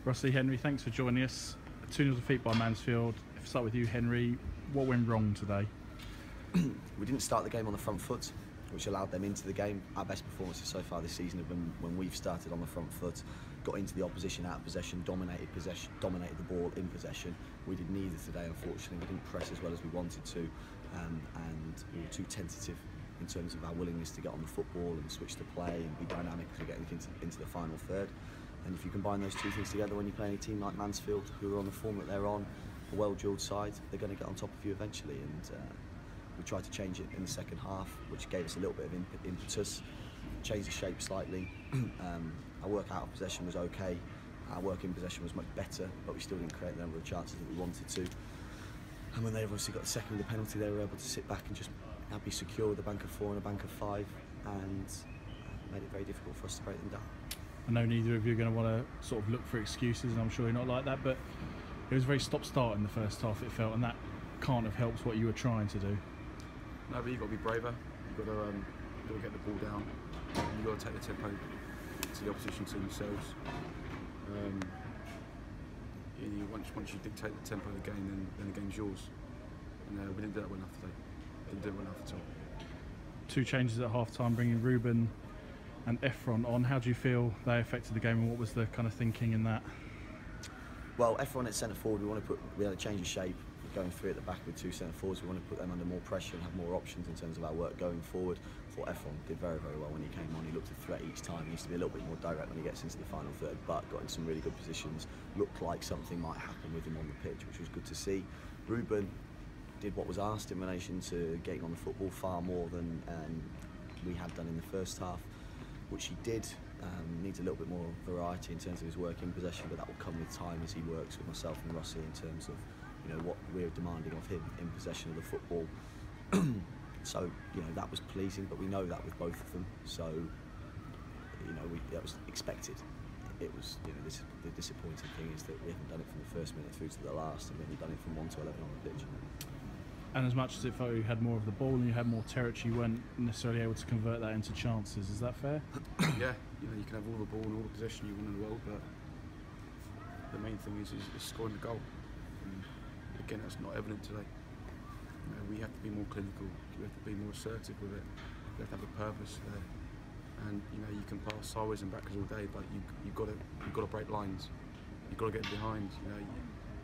Rossi, Henry, thanks for joining us. 2-0 defeat by Mansfield. If I start with you, Henry, what went wrong today? We didn't start the game on the front foot, which allowed them into the game. Our best performances so far this season have been when we've started on the front foot, got into the opposition out of possession, dominated the ball in possession. We did neither today, unfortunately. We didn't press as well as we wanted to, and we were too tentative in terms of our willingness to get on the football and switch the play and be dynamic as we're getting into the final third. And if you combine those two things together when you're playing a team like Mansfield, who are on the form that they're on, a well-drilled side, they're going to get on top of you eventually. And we tried to change it in the second half, which gave us a little bit of impetus, changed the shape slightly. Our work out of possession was okay, our work in possession was much better, but we still didn't create the number of chances that we wanted to. And when they obviously got the second with the penalty, they were able to sit back and just be secure with a bank of 4 and a bank of 5, and made it very difficult for us to break them down. I know neither of you are going to want to sort of look for excuses, and I'm sure you're not like that, but it was a very stop-start in the first half, it felt, and that can't have helped what you were trying to do. No, but you've got to be braver. You've got to get the ball down. You've got to take the tempo to the opposition team themselves. Once you dictate the tempo of the game, then the game's yours. And we didn't do that well enough today. Didn't do it well enough at all. 2 changes at half-time, bringing Ruben and Efron on. How do you feel they affected the game, and what was the kind of thinking in that? Well, Efron at centre forward, we had a change of shape. Going 3 at the back with 2 centre forwards, we want to put them under more pressure and have more options in terms of our work going forward. I thought Efron did very, very well when he came on. He looked a threat each time. He used to be a little bit more direct when he gets into the final third, but got in some really good positions. Looked like something might happen with him on the pitch, which was good to see. Ruben did what was asked in relation to getting on the football far more than we had done in the first half, which he did. Needs a little bit more variety in terms of his work in possession, but that will come with time as he works with myself and Rossi in terms of what we're demanding of him in possession of the football. So that was pleasing, but we know that with both of them. So that was expected. It was the disappointing thing is that we haven't done it from the first minute through to the last, and we haven't done it from 1 to 11 on the pitch. And as much as it felt you had more of the ball and you had more territory, you weren't necessarily able to convert that into chances. Is that fair? Yeah, you can have all the ball and all the possession you want in the world, but the main thing is scoring the goal. And again, that's not evident today. We have to be more clinical. We have to be more assertive with it. We have to have a purpose there. And you can pass sideways and backwards all day, but you've got to break lines. You've got to get behind.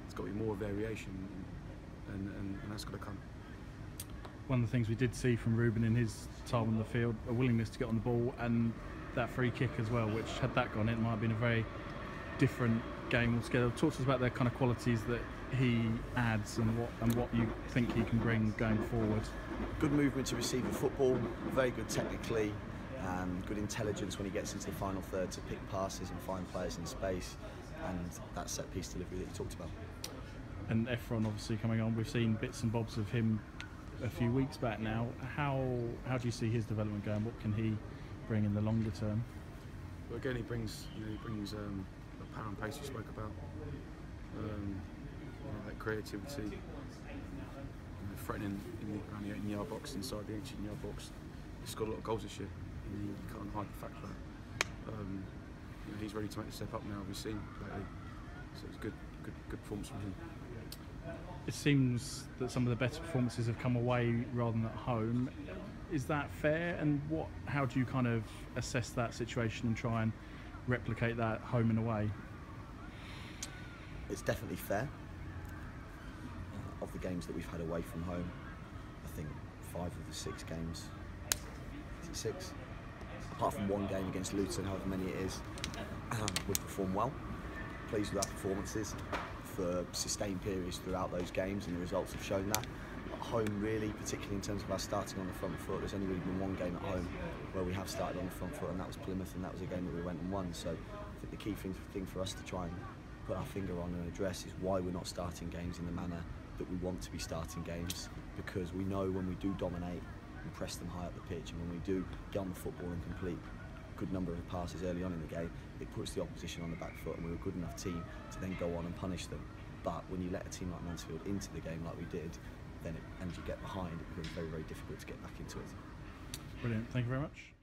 It's got to be more variation. And that's got to come. One of the things we did see from Ruben in his time on the field, a willingness to get on the ball, and that free kick as well, which had that gone, it might have been a very different game altogether. Talk to us about the kind of qualities that he adds and what you think he can bring going forward. Good movement to receive the football, very good technically, good intelligence when he gets into the final third to pick passes and find players in space, and that set piece delivery that you talked about. And Efron obviously coming on, we've seen bits and bobs of him a few weeks back now. How do you see his development going? What can he bring in the longer term? Well, again, he brings the power and pace we spoke about, that creativity, threatening around the 18-yard box, inside the 18-yard box. He's scored a lot of goals this year, and you can't hide the fact that. He's ready to make the step up now. We've seen lately, so it's good performance from him. It seems that some of the better performances have come away rather than at home. Is that fair? And how do you kind of assess that situation and try and replicate that home and away? It's definitely fair. Of the games that we've had away from home, I think 5 of the 6 games, is it 6? Apart from 1 game against Luton, however many it is, we've performed well. Pleased with our performances for sustained periods throughout those games, and the results have shown that. At home, really, particularly in terms of our starting on the front foot, there's only really been 1 game at home where we have started on the front foot, and that was Plymouth, and that was a game that we went and won. So I think the key thing for us to try and put our finger on and address is why we're not starting games in the manner that we want to be starting games, because we know when we do dominate and press them high up the pitch, and when we do get on the football and complete a good number of passes early on in the game, it puts the opposition on the back foot, and we're a good enough team to then go on and punish them. But when you let a team like Mansfield into the game like we did, and you get behind, it becomes very, very difficult to get back into it. Brilliant, thank you very much.